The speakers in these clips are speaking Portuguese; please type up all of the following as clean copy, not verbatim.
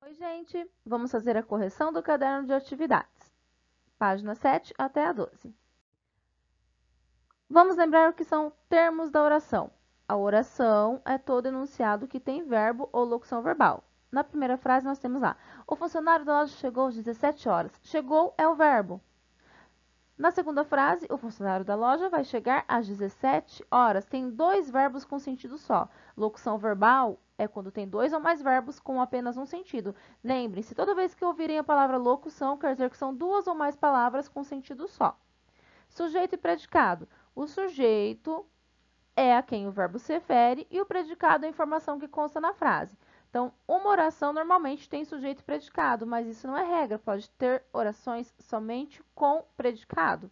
Oi, gente! Vamos fazer a correção do caderno de atividades, página 7 até a 12. Vamos lembrar o que são termos da oração. A oração é todo enunciado que tem verbo ou locução verbal. Na primeira frase, nós temos lá: o funcionário da loja chegou às 17 horas. Chegou é o verbo. Na segunda frase, o funcionário da loja vai chegar às 17 horas. Tem dois verbos com sentido só. Locução verbal é quando tem dois ou mais verbos com apenas um sentido. Lembrem-se, toda vez que ouvirem a palavra locução, quer dizer que são duas ou mais palavras com sentido só. Sujeito e predicado. O sujeito é a quem o verbo se refere e o predicado é a informação que consta na frase. Então, uma oração normalmente tem sujeito e predicado, mas isso não é regra, pode ter orações somente com predicado.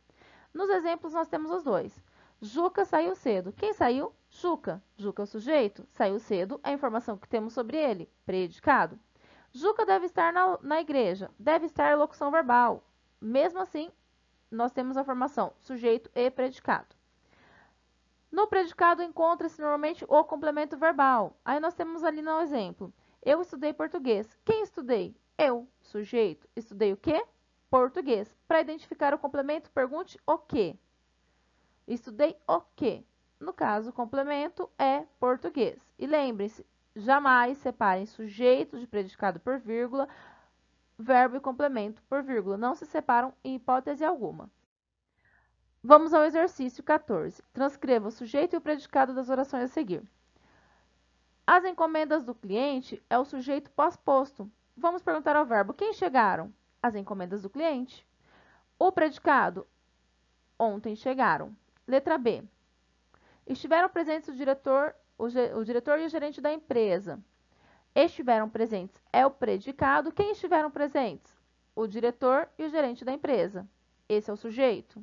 Nos exemplos, nós temos os dois. Juca saiu cedo. Quem saiu? Juca. Juca é o sujeito. Saiu cedo é a informação que temos sobre ele, predicado. Juca deve estar na igreja. Deve estar locução verbal. Mesmo assim, nós temos a formação sujeito e predicado. No predicado encontra-se normalmente o complemento verbal. Aí nós temos ali no exemplo. Eu estudei português. Quem estudei? Eu, sujeito. Estudei o quê? Português. Para identificar o complemento, pergunte o quê. Estudei o quê? No caso, o complemento é português. E lembrem-se, jamais separem sujeito de predicado por vírgula, verbo e complemento por vírgula. Não se separam em hipótese alguma. Vamos ao exercício 14. Transcreva o sujeito e o predicado das orações a seguir. As encomendas do cliente é o sujeito pós-posto. Vamos perguntar ao verbo: quem chegaram? As encomendas do cliente. O predicado: ontem chegaram. Letra B. Estiveram presentes o diretor e o gerente da empresa. Estiveram presentes é o predicado. Quem estiveram presentes? O diretor e o gerente da empresa. Esse é o sujeito.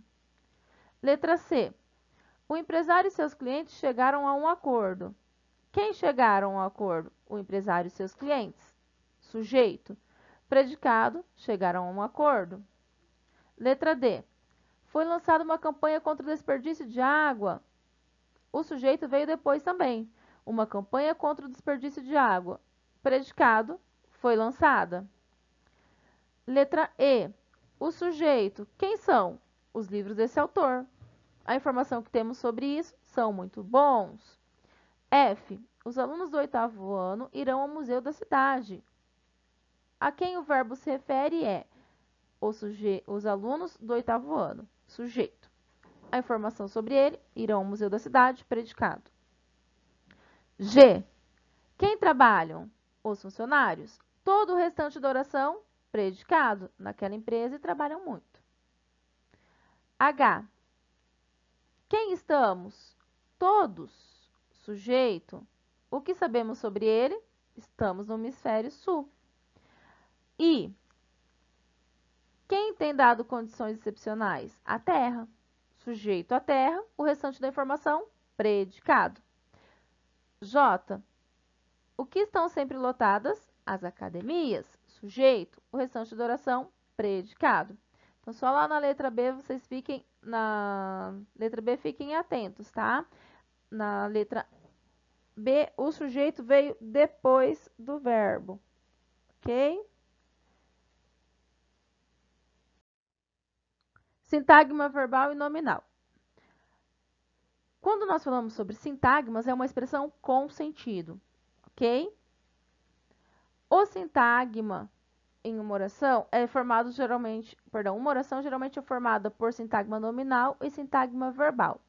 Letra C. O empresário e seus clientes chegaram a um acordo. Quem chegaram ao acordo? O empresário e seus clientes. Sujeito. Predicado, chegaram a um acordo. Letra D. Foi lançada uma campanha contra o desperdício de água. O sujeito veio depois também. Uma campanha contra o desperdício de água. Predicado, foi lançada. Letra E. O sujeito. Quem são? Os livros desse autor. A informação que temos sobre isso são muito bons. F. Os alunos do 8º ano irão ao museu da cidade. A quem o verbo se refere é os alunos do 8º ano. Sujeito. A informação sobre ele, irão ao museu da cidade, predicado. G. Quem trabalham? Os funcionários. Todo o restante da oração, predicado, naquela empresa e trabalham muito. H. Quem estamos? Todos. Sujeito. O que sabemos sobre ele? Estamos no hemisfério sul. I. Quem tem dado condições excepcionais? A Terra. Sujeito a Terra, o restante da informação, predicado. J. O que estão sempre lotadas? As academias. Sujeito, o restante da oração, predicado. Então, só lá na letra B, vocês fiquem fiquem atentos, tá? Na letra B, o sujeito veio depois do verbo, ok? Sintagma verbal e nominal. Quando nós falamos sobre sintagmas, é uma expressão com sentido, ok? O sintagma em uma oração é formado geralmente, uma oração geralmente é formada por sintagma nominal e sintagma verbal.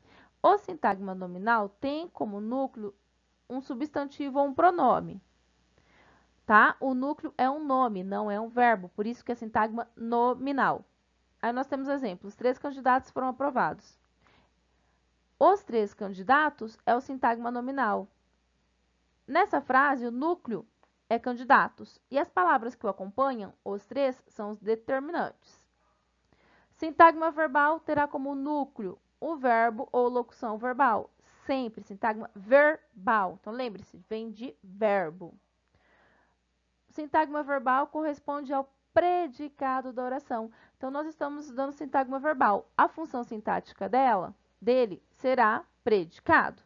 O sintagma nominal tem como núcleo um substantivo ou um pronome, tá? O núcleo é um nome, não é um verbo, por isso que é sintagma nominal. Aí nós temos exemplos: os 3 candidatos foram aprovados. Os 3 candidatos é o sintagma nominal. Nessa frase, o núcleo é candidatos e as palavras que o acompanham, os 3, são os determinantes. Sintagma verbal terá como núcleo o verbo ou locução verbal. Sempre sintagma verbal. Então, lembre-se, vem de verbo. Sintagma verbal corresponde ao predicado da oração. Então, nós estamos estudando sintagma verbal. A função sintática dele será predicado.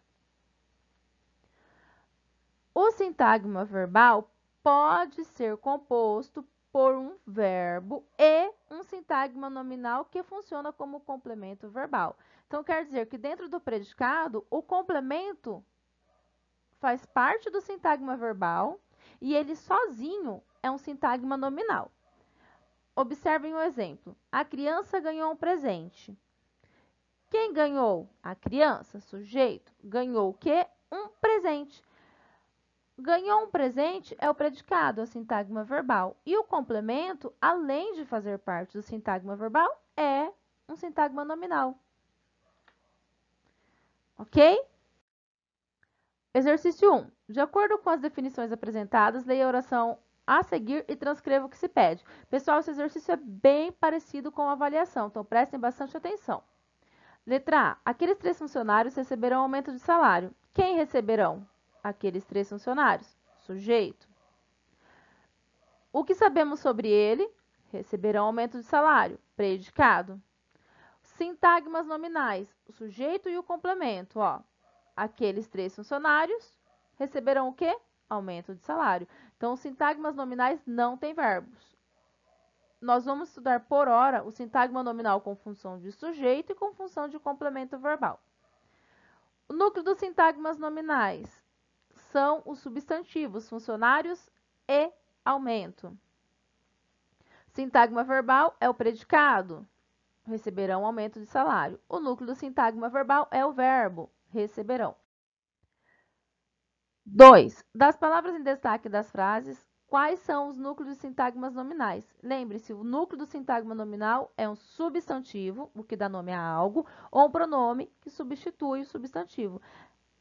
O sintagma verbal pode ser composto por um verbo e um sintagma nominal que funciona como complemento verbal. Então, quer dizer que dentro do predicado, o complemento faz parte do sintagma verbal e ele sozinho é um sintagma nominal. Observem o exemplo. A criança ganhou um presente. Quem ganhou? A criança, sujeito. Ganhou o quê? Um presente. Ganhou um presente é o predicado, é o sintagma verbal. E o complemento, além de fazer parte do sintagma verbal, é um sintagma nominal. Ok? Exercício 1. De acordo com as definições apresentadas, leia a oração a seguir e transcreva o que se pede. Pessoal, esse exercício é bem parecido com a avaliação, então prestem bastante atenção. Letra A. Aqueles 3 funcionários receberão aumento de salário. Quem receberão? Aqueles 3 funcionários. Sujeito. O que sabemos sobre ele? Receberão aumento de salário. Predicado. Sintagmas nominais. O sujeito e o complemento. Ó. Aqueles 3 funcionários receberão o quê? Aumento de salário. Então, os sintagmas nominais não têm verbos. Nós vamos estudar por hora o sintagma nominal com função de sujeito e com função de complemento verbal. O núcleo dos sintagmas nominais são os substantivos, funcionários e aumento. Sintagma verbal é o predicado, receberão aumento de salário. O núcleo do sintagma verbal é o verbo, receberão. 2. Das palavras em destaque das frases, quais são os núcleos de sintagmas nominais? Lembre-se, o núcleo do sintagma nominal é um substantivo, o que dá nome a algo, ou um pronome que substitui o substantivo.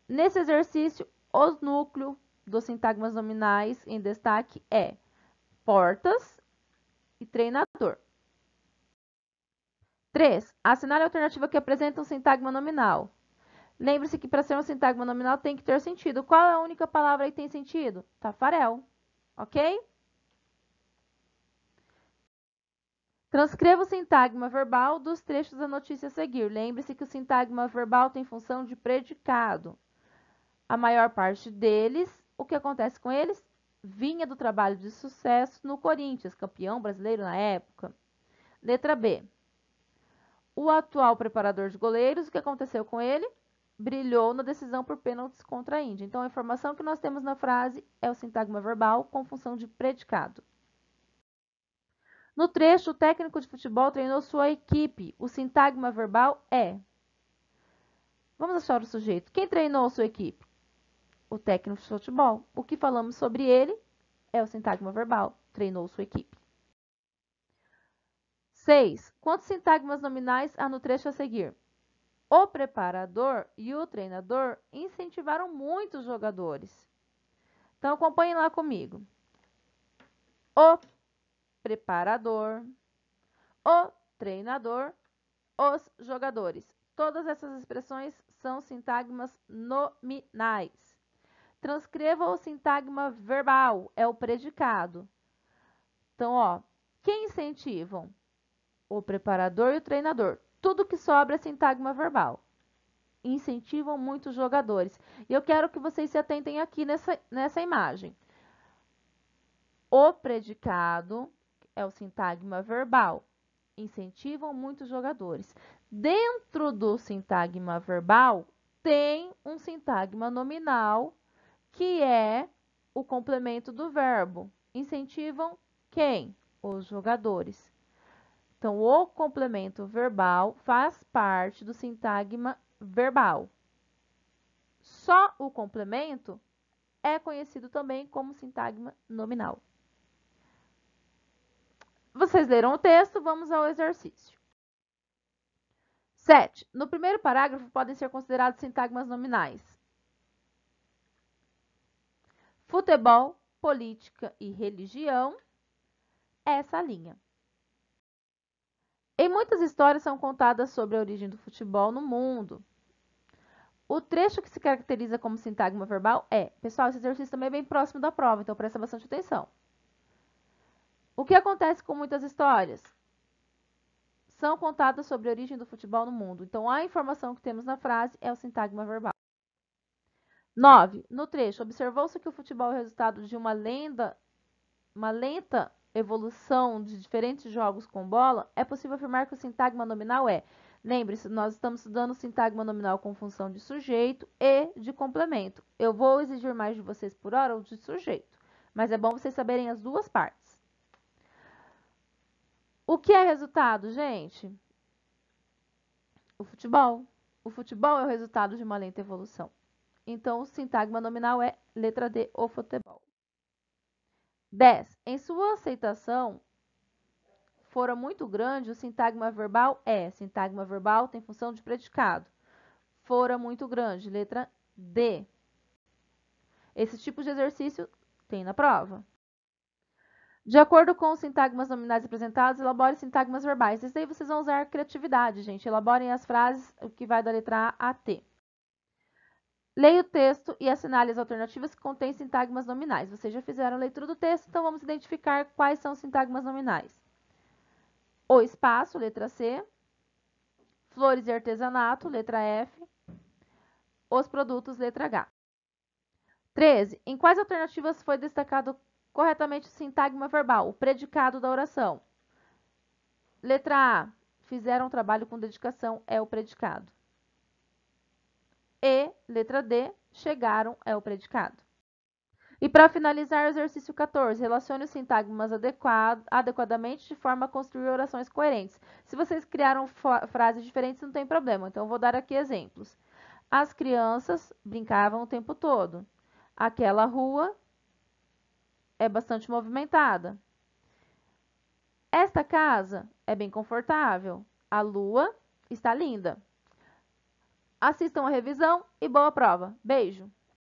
Nesse exercício, os núcleos dos sintagmas nominais em destaque é portas e treinador. 3. Assinale a alternativa que apresenta um sintagma nominal. Lembre-se que para ser um sintagma nominal tem que ter sentido. Qual é a única palavra que tem sentido? Tafarel. Ok? Transcreva o sintagma verbal dos trechos da notícia a seguir. Lembre-se que o sintagma verbal tem função de predicado. A maior parte deles, o que acontece com eles? Vinha do trabalho de sucesso no Corinthians, campeão brasileiro na época. Letra B. O atual preparador de goleiros, o que aconteceu com ele? Brilhou na decisão por pênaltis contra a Índia. Então, a informação que nós temos na frase é o sintagma verbal com função de predicado. No trecho, o técnico de futebol treinou sua equipe. O sintagma verbal é. Vamos achar o sujeito. Quem treinou sua equipe? O técnico de futebol. O que falamos sobre ele é o sintagma verbal. Treinou sua equipe. 6. Quantos sintagmas nominais há no trecho a seguir? O preparador e o treinador incentivaram muito os jogadores. Então, acompanhem lá comigo. O preparador, o treinador, os jogadores. Todas essas expressões são sintagmas nominais. Transcreva o sintagma verbal, é o predicado. Então, ó, quem incentivam? O preparador e o treinador. Tudo que sobra é sintagma verbal. Incentivam muito os jogadores. E eu quero que vocês se atentem aqui nessa imagem. O predicado é o sintagma verbal. Incentivam muito os jogadores. Dentro do sintagma verbal, tem um sintagma nominal, que é o complemento do verbo. Incentivam quem? Os jogadores. Então, o complemento verbal faz parte do sintagma verbal. Só o complemento é conhecido também como sintagma nominal. Vocês leram o texto, vamos ao exercício. 7. No primeiro parágrafo podem ser considerados sintagmas nominais: futebol, política e religião. Essa linha. Em muitas histórias são contadas sobre a origem do futebol no mundo. O trecho que se caracteriza como sintagma verbal é... Pessoal, esse exercício também é bem próximo da prova, então presta bastante atenção. O que acontece com muitas histórias? São contadas sobre a origem do futebol no mundo. Então, a informação que temos na frase é o sintagma verbal. 9. No trecho, observou-se que o futebol é o resultado de uma lenda uma lenta evolução de diferentes jogos com bola, é possível afirmar que o sintagma nominal é. Lembre-se, nós estamos estudando o sintagma nominal com função de sujeito e de complemento. Eu vou exigir mais de vocês por hora ou de sujeito, mas é bom vocês saberem as duas partes. O que é resultado, gente? O futebol. O futebol é o resultado de uma lenta evolução. Então, o sintagma nominal é letra D, o futebol. 10. Em sua aceitação fora muito grande, o sintagma verbal é. Sintagma verbal tem função de predicado. Fora muito grande, letra D. Esse tipo de exercício tem na prova. De acordo com os sintagmas nominais apresentados, elabore sintagmas verbais. Isso aí vocês vão usar criatividade, gente. Elaborem as frases, o que vai da letra A a T. Leia o texto e assinale as alternativas que contêm sintagmas nominais. Vocês já fizeram a leitura do texto, então vamos identificar quais são os sintagmas nominais. O espaço, letra C. Flores e artesanato, letra F. Os produtos, letra H. 13. Em quais alternativas foi destacado corretamente o sintagma verbal, o predicado da oração? Letra A. Fizeram trabalho com dedicação, é o predicado. E, letra D. Chegaram, é o predicado. E para finalizar, o exercício 14. Relacione os sintagmas adequadamente de forma a construir orações coerentes. Se vocês criaram frases diferentes, não tem problema. Então, eu vou dar aqui exemplos. As crianças brincavam o tempo todo. Aquela rua é bastante movimentada. Esta casa é bem confortável. A lua está linda. Assistam a revisão e boa prova. Beijo!